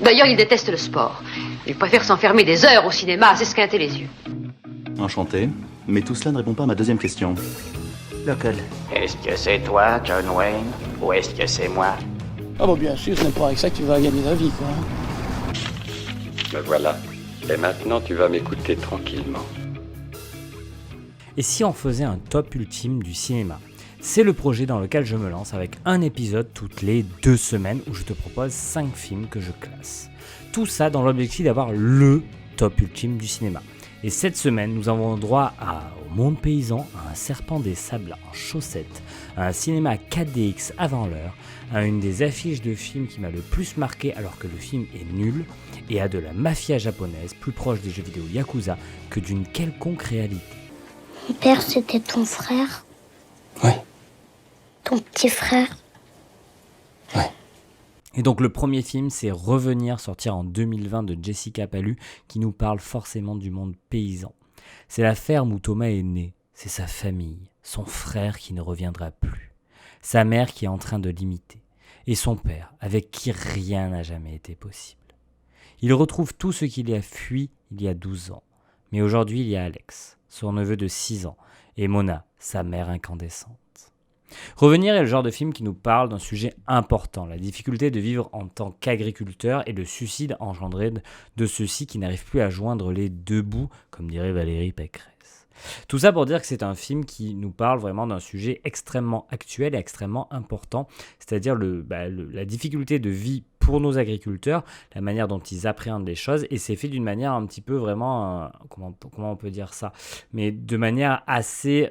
D'ailleurs, il déteste le sport. Il préfère s'enfermer des heures au cinéma à s'esquinter les yeux. Enchanté, mais tout cela ne répond pas à ma deuxième question. Laquelle? Est-ce que c'est toi, John Wayne, ou est-ce que c'est moi? Ah bon, bien sûr, ce n'est pas avec ça que tu vas gagner ta vie, quoi. Me voilà. Et maintenant, tu vas m'écouter tranquillement. Et si on faisait un top ultime du cinéma? C'est le projet dans lequel je me lance avec un épisode toutes les 2 semaines où je te propose 5 films que je classe. Tout ça dans l'objectif d'avoir le top ultime du cinéma. Et cette semaine, nous avons droit au Monde Paysan, à un Serpent des Sables en chaussettes, à un cinéma 4DX avant l'heure, à une des affiches de films qui m'a le plus marqué alors que le film est nul, et à de la mafia japonaise plus proche des jeux vidéo Yakuza que d'une quelconque réalité. Mon père, c'était ton frère? Ouais. Ton petit frère? Ouais. Et donc le premier film, c'est Revenir, sortir en 2020 de Jessica Pallu, qui nous parle forcément du monde paysan. C'est la ferme où Thomas est né, c'est sa famille, son frère qui ne reviendra plus, sa mère qui est en train de l'imiter, et son père, avec qui rien n'a jamais été possible. Il retrouve tout ce qu'il a fui il y a 12 ans, mais aujourd'hui il y a Alex, son neveu de 6 ans, et Mona, sa mère incandescente. Revenir est le genre de film qui nous parle d'un sujet important, la difficulté de vivre en tant qu'agriculteur et le suicide engendré de ceux-ci qui n'arrivent plus à joindre les deux bouts, comme dirait Valérie Pécresse. Tout ça pour dire que c'est un film qui nous parle vraiment d'un sujet extrêmement actuel et extrêmement important, c'est-à-dire la difficulté de vie pour nos agriculteurs, la manière dont ils appréhendent les choses, et c'est fait d'une manière un petit peu vraiment, comment on peut dire ça, mais de manière assez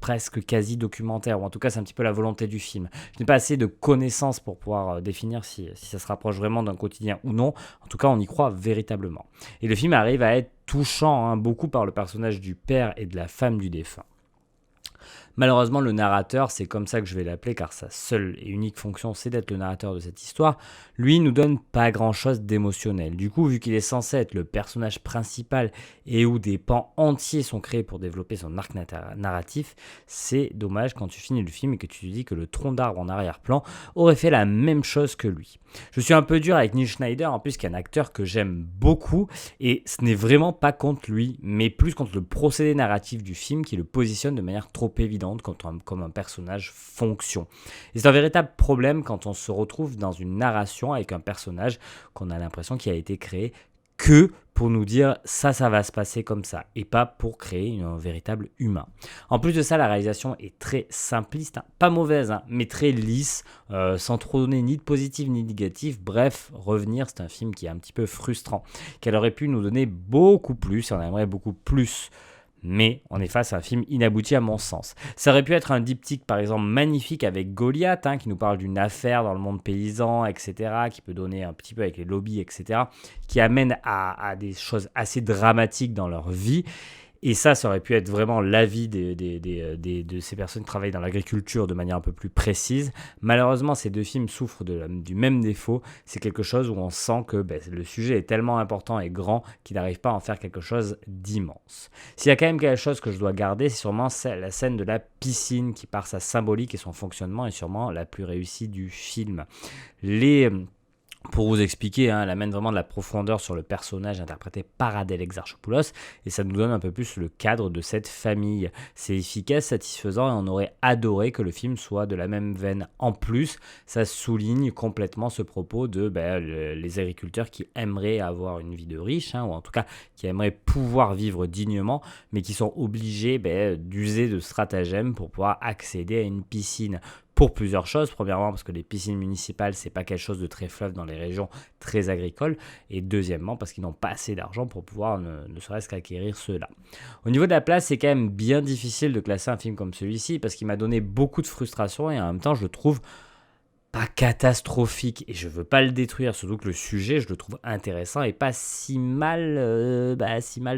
presque quasi documentaire, ou en tout cas c'est un petit peu la volonté du film. Je n'ai pas assez de connaissances pour pouvoir définir si ça se rapproche vraiment d'un quotidien ou non, en tout cas on y croit véritablement. Et le film arrive à être touchant, beaucoup par le personnage du père et de la femme du défunt. Malheureusement, le narrateur, c'est comme ça que je vais l'appeler, car sa seule et unique fonction, c'est d'être le narrateur de cette histoire, lui, nous donne pas grand-chose d'émotionnel. Du coup, vu qu'il est censé être le personnage principal et où des pans entiers sont créés pour développer son arc narratif, c'est dommage quand tu finis le film et que tu te dis que le tronc d'arbre en arrière-plan aurait fait la même chose que lui. Je suis un peu dur avec Neil Schneider, en plus, qui est un acteur que j'aime beaucoup, et ce n'est vraiment pas contre lui, mais plus contre le procédé narratif du film qui le positionne de manière trop évidente comme un personnage fonction. Et c'est un véritable problème quand on se retrouve dans une narration avec un personnage qu'on a l'impression qu'il a été créé que pour nous dire ça va se passer comme ça, et pas pour créer un véritable humain. En plus de ça, la réalisation est très simpliste, pas mauvaise, mais très lisse, sans trop donner ni de positif ni de négatif. Bref, Revenir, c'est un film qui est un petit peu frustrant, qu'elle aurait pu nous donner beaucoup plus, et on aimerait beaucoup plus. Mais on est face à un film inabouti à mon sens. Ça aurait pu être un diptyque par exemple magnifique avec Goliath, qui nous parle d'une affaire dans le monde paysan, etc., qui peut donner un petit peu avec les lobbies, etc., qui amène à des choses assez dramatiques dans leur vie. Et ça aurait pu être vraiment l'avis de ces personnes qui travaillent dans l'agriculture de manière un peu plus précise. Malheureusement, ces deux films souffrent du même défaut. C'est quelque chose où on sent que le sujet est tellement important et grand qu'il n'arrive pas à en faire quelque chose d'immense. S'il y a quand même quelque chose que je dois garder, c'est sûrement la scène de la piscine qui, par sa symbolique et son fonctionnement, est sûrement la plus réussie du film. Pour vous expliquer, elle amène vraiment de la profondeur sur le personnage interprété par Adèle Exarchopoulos, et ça nous donne un peu plus le cadre de cette famille. C'est efficace, satisfaisant, et on aurait adoré que le film soit de la même veine. En plus, ça souligne complètement ce propos de les agriculteurs qui aimeraient avoir une vie de riche, ou en tout cas qui aimeraient pouvoir vivre dignement, mais qui sont obligés d'user de stratagèmes pour pouvoir accéder à une piscine. Pour plusieurs choses. Premièrement, parce que les piscines municipales, c'est pas quelque chose de très fleuve dans les régions très agricoles. Et deuxièmement, parce qu'ils n'ont pas assez d'argent pour pouvoir ne serait-ce qu'acquérir ceux-là. Au niveau de la place, c'est quand même bien difficile de classer un film comme celui-ci, parce qu'il m'a donné beaucoup de frustration et en même temps, je le trouve pas catastrophique, et je veux pas le détruire, surtout que le sujet, je le trouve intéressant et pas si mal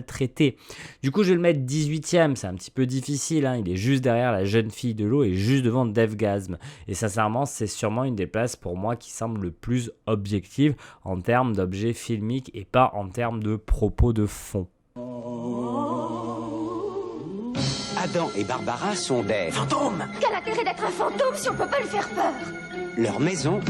traité. Du coup, je vais le mettre 18e, c'est un petit peu difficile, il est juste derrière La Jeune Fille de l'eau et juste devant Deathgasm. Et sincèrement, c'est sûrement une des places pour moi qui semble le plus objective en termes d'objets filmiques et pas en termes de propos de fond. Adam et Barbara sont des fantômes. Quel intérêt d'être un fantôme si on peut pas lui faire peur? Leur maison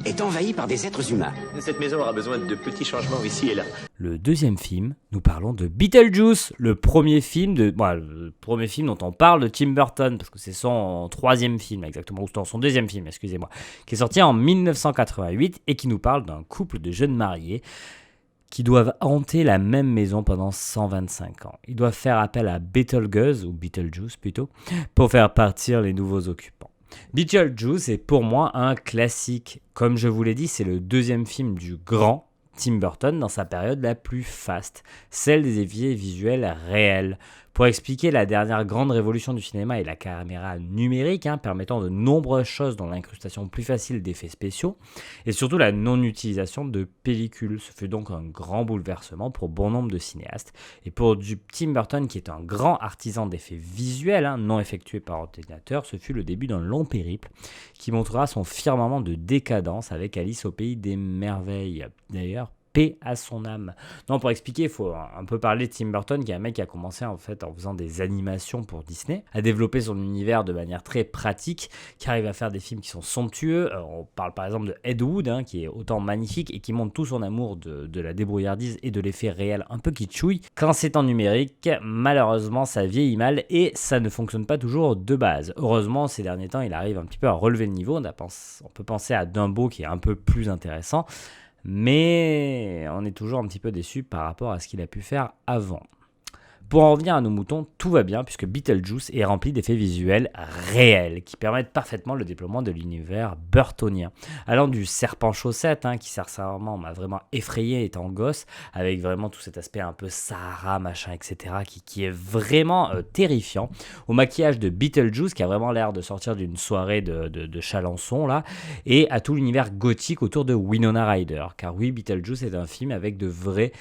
est envahi par des êtres humains. Cette maison aura besoin de petits changements ici et là. Le deuxième film, nous parlons de Beetlejuice, le premier film dont on parle de Tim Burton, parce que c'est son troisième film exactement, ou son deuxième film, excusez-moi, qui est sorti en 1988 et qui nous parle d'un couple de jeunes mariés qui doivent hanter la même maison pendant 125 ans. Ils doivent faire appel à Beetlejuice, ou Beetlejuice plutôt, pour faire partir les nouveaux occupants. Beetlejuice est pour moi un classique. Comme je vous l'ai dit, c'est le deuxième film du grand Tim Burton dans sa période la plus faste, celle des effets visuels réels. Pour expliquer la dernière grande révolution du cinéma et la caméra numérique, permettant de nombreuses choses dont l'incrustation plus facile d'effets spéciaux, et surtout la non-utilisation de pellicules. Ce fut donc un grand bouleversement pour bon nombre de cinéastes. Et pour Tim Burton, qui est un grand artisan d'effets visuels, non effectués par ordinateur, ce fut le début d'un long périple qui montrera son firmament de décadence avec Alice au pays des merveilles. D'ailleurs, paix à son âme. Non, pour expliquer, il faut un peu parler de Tim Burton, qui est un mec qui a commencé en faisant des animations pour Disney, à développer son univers de manière très pratique, qui arrive à faire des films qui sont somptueux. On parle par exemple de Ed Wood, qui est autant magnifique et qui montre tout son amour de la débrouillardise et de l'effet réel un peu kitschouille. Quand c'est en numérique, malheureusement, ça vieillit mal et ça ne fonctionne pas toujours de base. Heureusement, ces derniers temps, il arrive un petit peu à relever le niveau. On peut penser à Dumbo, qui est un peu plus intéressant, mais on est toujours un petit peu déçu par rapport à ce qu'il a pu faire avant. Pour en revenir à nos moutons, tout va bien puisque Beetlejuice est rempli d'effets visuels réels qui permettent parfaitement le déploiement de l'univers burtonien. Allant du serpent chaussette, qui sincèrement m'a vraiment effrayé étant gosse, avec vraiment tout cet aspect un peu Sahara, machin, etc., qui est vraiment terrifiant, au maquillage de Beetlejuice qui a vraiment l'air de sortir d'une soirée de Chalençon, là, et à tout l'univers gothique autour de Winona Ryder. Car oui, Beetlejuice est un film avec de vraies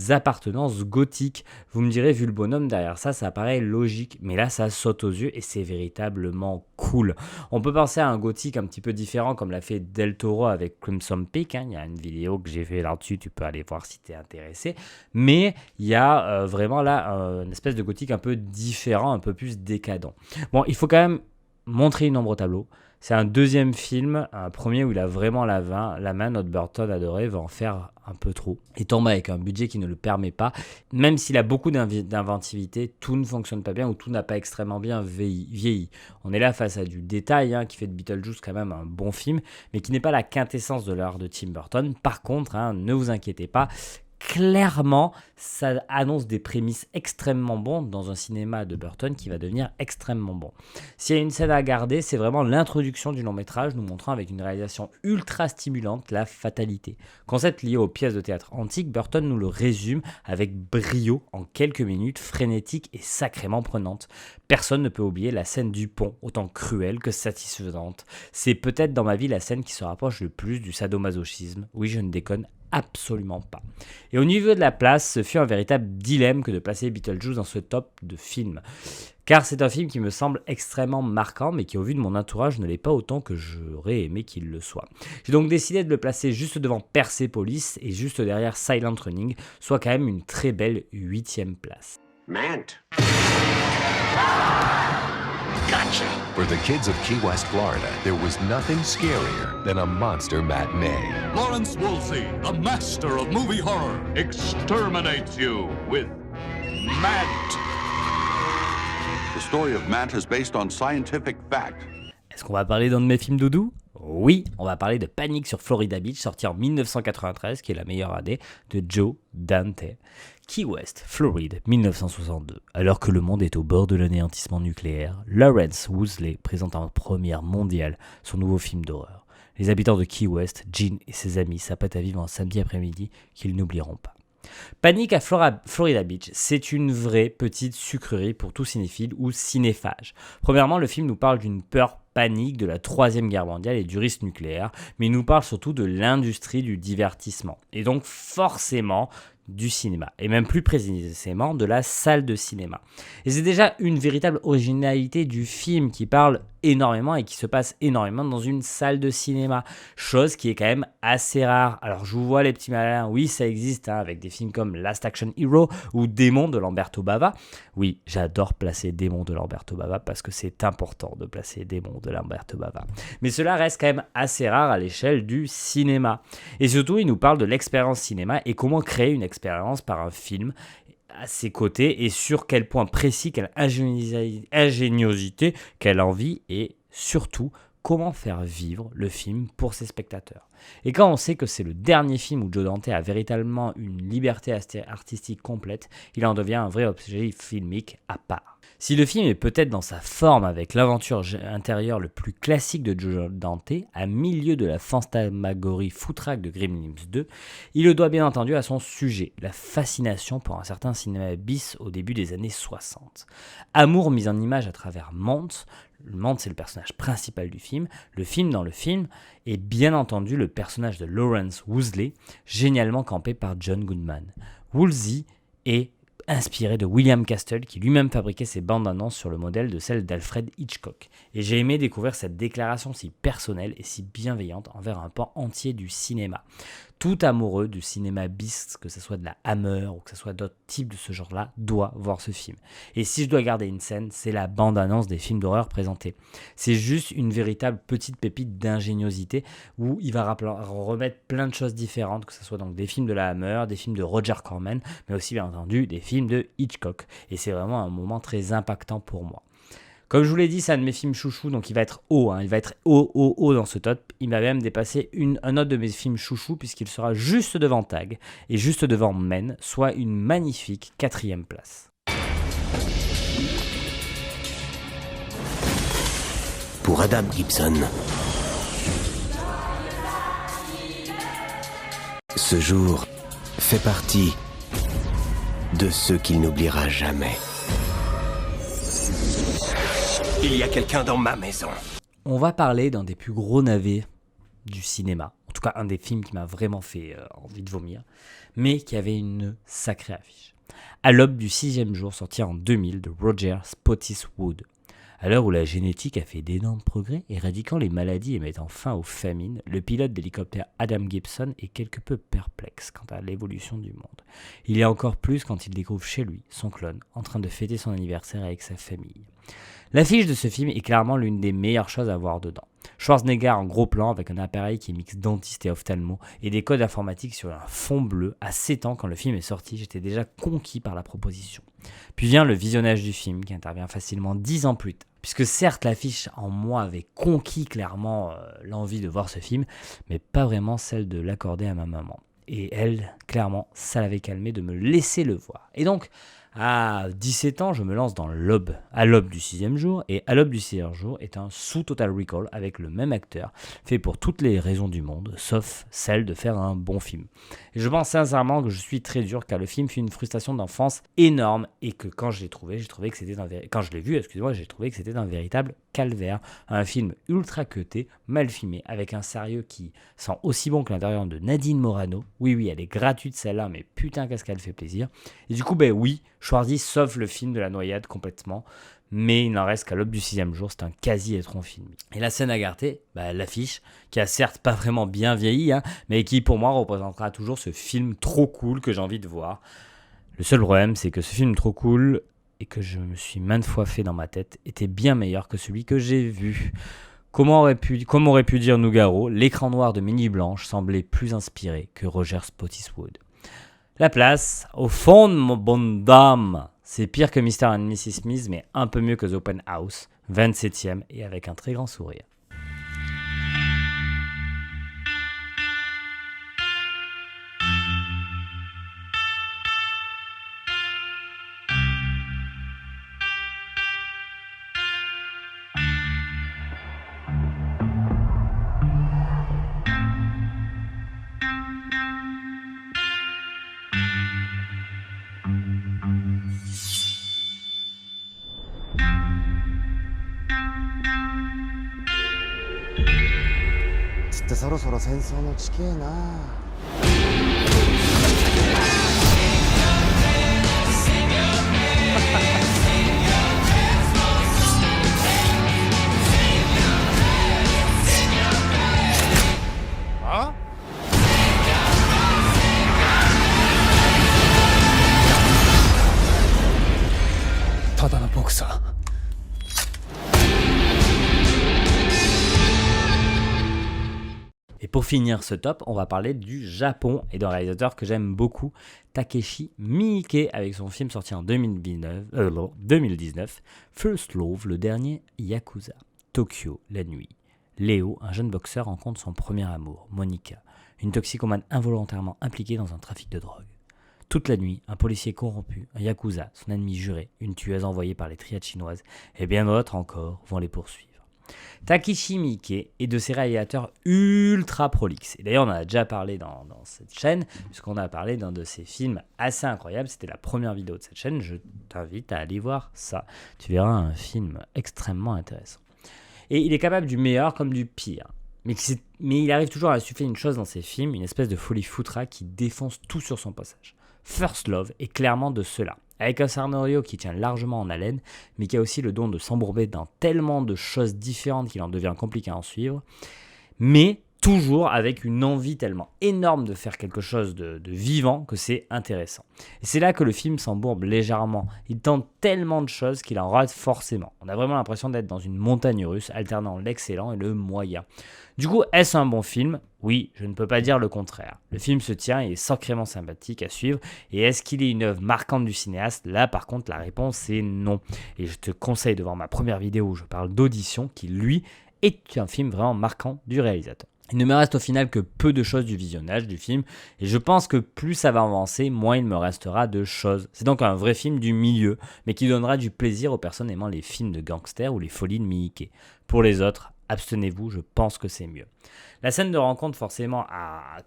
appartenances gothiques. Vous me direz, vu le bonhomme derrière ça paraît logique, mais là ça saute aux yeux et c'est véritablement cool. On peut penser à un gothique un petit peu différent comme l'a fait Del Toro avec Crimson Peak, il y a une vidéo que j'ai fait là-dessus, tu peux aller voir si t'es intéressé, mais il y a vraiment là une espèce de gothique un peu différent, un peu plus décadent. Bon, il faut quand même montrer une ombre au tableau. C'est un deuxième film, un premier où il a vraiment la main, notre Burton adoré va en faire un peu trop. Il tombe avec un budget qui ne le permet pas. Même s'il a beaucoup d'inventivité, tout ne fonctionne pas bien ou tout n'a pas extrêmement bien vieilli. On est là face à du détail qui fait de Beetlejuice quand même un bon film, mais qui n'est pas la quintessence de l'art de Tim Burton. Par contre, ne vous inquiétez pas, clairement, ça annonce des prémices extrêmement bonnes dans un cinéma de Burton qui va devenir extrêmement bon. S'il y a une scène à garder, c'est vraiment l'introduction du long métrage nous montrant avec une réalisation ultra stimulante la fatalité. Concept lié aux pièces de théâtre antiques, Burton nous le résume avec brio en quelques minutes, frénétique et sacrément prenante. Personne ne peut oublier la scène du pont, autant cruelle que satisfaisante. C'est peut-être dans ma vie la scène qui se rapproche le plus du sadomasochisme. Oui, je ne déconne absolument pas. Et au niveau de la place, ce fut un véritable dilemme que de placer Beetlejuice dans ce top de film. Car c'est un film qui me semble extrêmement marquant, mais qui au vu de mon entourage ne l'est pas autant que j'aurais aimé qu'il le soit. J'ai donc décidé de le placer juste devant Persepolis et juste derrière Silent Running, soit quand même une très belle 8e place. Matt. Gotcha. For the kids of Key West, Florida, there was nothing scarier than a monster matinee. Lawrence Wolfe, the master of movie horror, exterminates you with Matt. The story of Matt is based on scientific fact. Est-ce qu'on va parler d'un de mes films doudou ? Oui, on va parler de Panique sur Florida Beach, sorti en 1993, qui est la meilleure année, de Joe Dante. Key West, Floride, 1962. Alors que le monde est au bord de l'anéantissement nucléaire, Lawrence Wolfe présente en première mondiale son nouveau film d'horreur. Les habitants de Key West, Gene et ses amis s'apprêtent à vivre un samedi après-midi qu'ils n'oublieront pas. Panique à Florida Beach, c'est une vraie petite sucrerie pour tout cinéphile ou cinéphage. Premièrement, le film nous parle d'une peur panique de la Troisième Guerre mondiale et du risque nucléaire, mais il nous parle surtout de l'industrie du divertissement. Et donc forcément, du cinéma, et même plus précisément de la salle de cinéma. Et c'est déjà une véritable originalité du film qui parle énormément et qui se passe énormément dans une salle de cinéma, chose qui est quand même assez rare. Alors je vous vois les petits malins, oui ça existe avec des films comme Last Action Hero ou Démon de Lamberto Bava. Oui, j'adore placer Démon de Lamberto Bava parce que c'est important de placer Démon de Lamberto Bava. Mais cela reste quand même assez rare à l'échelle du cinéma. Et surtout, il nous parle de l'expérience cinéma et comment créer une expérience par un film à ses côtés et sur quel point précis, quelle ingéniosité, quelle envie et surtout comment faire vivre le film pour ses spectateurs. Et quand on sait que c'est le dernier film où Joe Dante a véritablement une liberté artistique complète, il en devient un vrai objet filmique à part. Si le film est peut-être dans sa forme avec l'aventure intérieure le plus classique de Joe Dante, à milieu de la fantasmagorie foutraque de Gremlins 2, il le doit bien entendu à son sujet, la fascination pour un certain cinéma bis au début des années 60. Amour mis en image à travers Mont, c'est le personnage principal du film. Le film dans le film est bien entendu le personnage de Lawrence Woolsey, génialement campé par John Goodman. Woolsey est inspiré de William Castle, qui lui-même fabriquait ses bandes annonces sur le modèle de celle d'Alfred Hitchcock. Et j'ai aimé découvrir cette déclaration si personnelle et si bienveillante envers un pan entier du cinéma. Tout amoureux du cinéma bis, que ce soit de la Hammer ou que ce soit d'autres types de ce genre-là, doit voir ce film. Et si je dois garder une scène, c'est la bande-annonce des films d'horreur présentés. C'est juste une véritable petite pépite d'ingéniosité où il va remettre plein de choses différentes, que ce soit donc des films de la Hammer, des films de Roger Corman, mais aussi bien entendu des films de Hitchcock. Et c'est vraiment un moment très impactant pour moi. Comme je vous l'ai dit, c'est un de mes films chouchous, donc il va être haut, il va être haut dans ce top. Il va même dépasser un autre de mes films chouchous, puisqu'il sera juste devant Tag et juste devant Men, soit une magnifique 4e place. Pour Adam Gibson, ce jour fait partie de ceux qu'il n'oubliera jamais. Il y a quelqu'un dans ma maison. On va parler d'un des plus gros navets du cinéma. En tout cas, un des films qui m'a vraiment fait envie de vomir. Mais qui avait une sacrée affiche. À l'aube du 6e jour, sorti en 2000 de Roger Spottiswoode. À l'heure où la génétique a fait d'énormes progrès, éradiquant les maladies et mettant fin aux famines, le pilote d'hélicoptère Adam Gibson est quelque peu perplexe quant à l'évolution du monde. Il y a encore plus quand il découvre chez lui son clone en train de fêter son anniversaire avec sa famille. L'affiche de ce film est clairement l'une des meilleures choses à voir dedans. Schwarzenegger en gros plan avec un appareil qui mixe dentiste et ophtalmo et des codes informatiques sur un fond bleu. À 7 ans, quand le film est sorti, j'étais déjà conquis par la proposition. Puis vient le visionnage du film qui intervient facilement 10 ans plus tard. Puisque certes l'affiche en moi avait conquis clairement l'envie de voir ce film, mais pas vraiment celle de l'accorder à ma maman. Et elle, clairement, ça l'avait calmé de me laisser le voir. Et donc, à 17 ans, je me lance dans l'aube du 6e jour, et à l'aube du 6e jour est un sous Total Recall avec le même acteur, fait pour toutes les raisons du monde, sauf celle de faire un bon film. Et je pense sincèrement que je suis très dur, car le film fut une frustration d'enfance énorme, et que quand je l'ai trouvé, j'ai trouvé que c'était quand je l'ai vu, j'ai trouvé que c'était un véritable calvaire, un film ultra cuté, mal filmé, avec un sérieux qui sent aussi bon que l'intérieur de Nadine Morano. Oui, elle est gratuite celle-là, mais putain qu'est-ce qu'elle fait plaisir. Et du coup, oui, Schwarzy sauve le film de la noyade complètement, mais il n'en reste qu'à l'aube du 6e jour, c'est un quasi-étron film. Et la scène à garder, l'affiche, qui a certes pas vraiment bien vieilli, mais qui pour moi représentera toujours ce film trop cool que j'ai envie de voir. Le seul problème, c'est que ce film trop cool, et que je me suis maintes fois fait dans ma tête, était bien meilleur que celui que j'ai vu. Comme aurait pu dire Nougaro, l'écran noir de Mini Blanche semblait plus inspiré que Roger Spottiswoode. La place, au fond de mon bonne dame, c'est pire que Mr. and Mrs. Smith, mais un peu mieux que The Open House, 27e et avec un très grand sourire.ってそろそろ戦争の地形な。Pour finir ce top, on va parler du Japon et d'un réalisateur que j'aime beaucoup, Takeshi Miike, avec son film sorti en 2019, First Love, le dernier Yakuza. Tokyo, la nuit. Léo, un jeune boxeur, rencontre son premier amour, Monica, une toxicomane involontairement impliquée dans un trafic de drogue. Toute la nuit, un policier corrompu, un Yakuza, son ennemi juré, une tueuse envoyée par les triades chinoises, et bien d'autres encore vont les poursuivre. Takeshi Miike est de ces réalisateurs ultra prolixes. Et d'ailleurs, on en a déjà parlé dans cette chaîne, puisqu'on a parlé d'un de ses films assez incroyables. C'était la première vidéo de cette chaîne. Je t'invite à aller voir ça. Tu verras un film extrêmement intéressant. Et il est capable du meilleur comme du pire. Mais il arrive toujours à insuffler une chose dans ses films, une espèce de folie foutra qui défonce tout sur son passage. First Love est clairement de cela. Avec un scénario qui tient largement en haleine, mais qui a aussi le don de s'embourber dans tellement de choses différentes qu'il en devient compliqué à en suivre, mais toujours avec une envie tellement énorme de faire quelque chose de vivant que c'est intéressant. Et c'est là que le film s'embourbe légèrement. Il tente tellement de choses qu'il en rate forcément. On a vraiment l'impression d'être dans une montagne russe, alternant l'excellent et le moyen. Du coup, est-ce un bon film ? Oui, je ne peux pas dire le contraire. Le film se tient et est sacrément sympathique à suivre. Et est-ce qu'il est une œuvre marquante du cinéaste ? Là, par contre, la réponse est non. Et je te conseille de voir ma première vidéo où je parle d'Audition, qui, lui, est un film vraiment marquant du réalisateur. Il ne me reste au final que peu de choses du visionnage du film, et je pense que plus ça va avancer, moins il me restera de choses. C'est donc un vrai film du milieu, mais qui donnera du plaisir aux personnes aimant les films de gangsters ou les folies de Miike. Pour les autres, abstenez-vous, je pense que c'est mieux. La scène de rencontre, forcément,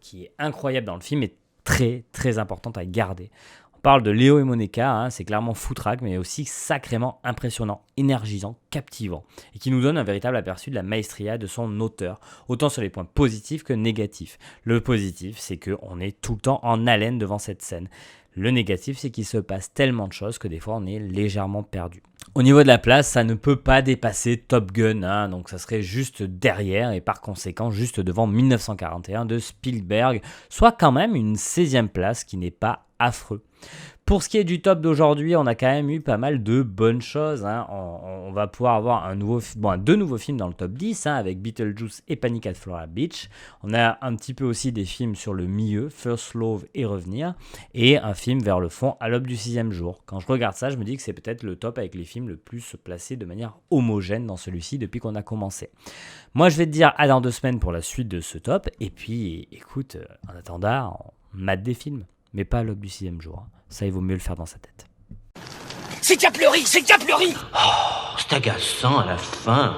qui est incroyable dans le film, est très très importante à garder. On parle de Léo et Monica, c'est clairement foutraque, mais aussi sacrément impressionnant, énergisant, captivant, et qui nous donne un véritable aperçu de la maestria de son auteur, autant sur les points positifs que négatifs. Le positif, c'est qu'on est tout le temps en haleine devant cette scène. Le négatif, c'est qu'il se passe tellement de choses que des fois, on est légèrement perdu. Au niveau de la place, ça ne peut pas dépasser Top Gun, donc ça serait juste derrière et par conséquent juste devant 1941 de Spielberg, soit quand même une 16e place qui n'est pas affreux. Pour ce qui est du top d'aujourd'hui, on a quand même eu pas mal de bonnes choses. On va pouvoir avoir deux nouveaux films dans le top 10 avec Beetlejuice et Panic at Florida Beach. On a un petit peu aussi des films sur le milieu, First Love et Revenir, et un film vers le fond, À l'aube du 6e jour. Quand je regarde ça, je me dis que c'est peut-être le top avec les films le plus placés de manière homogène dans celui-ci depuis qu'on a commencé. Moi, je vais te dire à dans 2 semaines pour la suite de ce top. Et puis, écoute, en attendant, on mate des films. Mais pas à l'aube du 6e jour. Ça, il vaut mieux le faire dans sa tête. C'est déjà pleuré, c'est déjà pleuré. Oh, c'est agaçant à la fin.